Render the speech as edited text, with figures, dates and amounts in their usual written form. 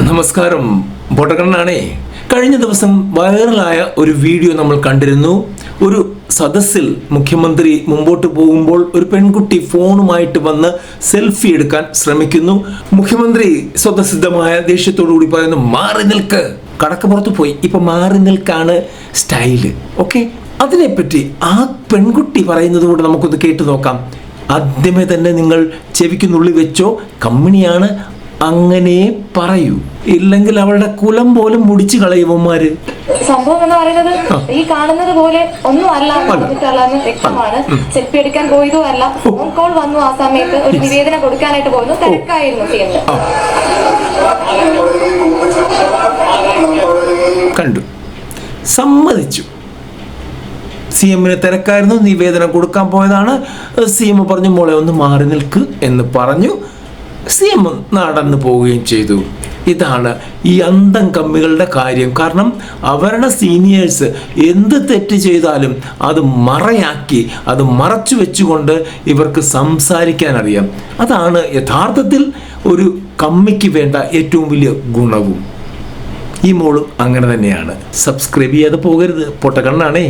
നമസ്കാരം, പൊട്ടക്കണ്ണനാണേ. കഴിഞ്ഞ ദിവസം വൈറലായ ഒരു വീഡിയോ നമ്മൾ കണ്ടിരുന്നു. ഒരു സദസ്സിൽ മുഖ്യമന്ത്രി മുമ്പോട്ട് പോകുമ്പോൾ ഒരു പെൺകുട്ടി ഫോണുമായിട്ട് വന്ന് സെൽഫി എടുക്കാൻ ശ്രമിക്കുന്നു. മുഖ്യമന്ത്രി സ്വതസിദ്ധമായ ദേഷ്യത്തോടുകൂടി പറയുന്നു, മാറി നിൽക്ക്, കടക്കപ്പുറത്ത് പോയി, ഇപ്പൊ മാറി നിൽക്കാണ് സ്റ്റൈല്. ഓക്കെ, അതിനെപ്പറ്റി ആ പെൺകുട്ടി പറയുന്നത് കൂടെ നമുക്കൊന്ന് കേട്ടു നോക്കാം. ആദ്യമേ തന്നെ നിങ്ങൾ ചെവിക്കുന്നുള്ളി വെച്ചോ, കമ്മിണിയാണ്, അങ്ങനെ പറയൂ, ഇല്ലെങ്കിൽ അവളുടെ കുലം പോലും മുടിച്ചു കളയുവന്മാര്. സംഭവം എന്ന് പറയുന്നത് ഈ കാണുന്നത് പോലെ ഒന്നും അല്ല, വ്യക്തമാണ്. സെൽഫി എടുക്കാൻ പോയതും അല്ല, ഫോൺ കോൾ വന്നു. ആ സമയത്ത് ഒരു നിവേദനം കൊടുക്കാനായിട്ട് പോയിരുന്നു, തിരക്കായിരുന്നു ചെയ്യുന്നത്. കണ്ടു, സമ്മതിച്ചു. CM തിരക്കായിരുന്നു, നിവേദനം കൊടുക്കാൻ പോയതാണ്. CM പറഞ്ഞു, മോളെ ഒന്ന് മാറി നിൽക്ക് എന്ന് പറഞ്ഞു. CM നടന്നു പോവുകയും ചെയ്തു. ഇതാണ് ഈ അന്തം കമ്മികളുടെ കാര്യം. കാരണം അവരുടെ സീനിയേഴ്സ് എന്ത് തെറ്റ് ചെയ്താലും അത് മറയാക്കി, അത് മറച്ചു വെച്ചുകൊണ്ട് ഇവർക്ക് സംസാരിക്കാൻ അറിയാം. അതാണ് യഥാർത്ഥത്തിൽ ഒരു കമ്മിക്ക് വേണ്ട ഏറ്റവും വലിയ ഗുണവും. ഈ മോളും അങ്ങനെ തന്നെയാണ്. സബ്സ്ക്രൈബ് ചെയ്യാതെ പോകരുത്, പൊട്ടക്കണ്ണാണേ.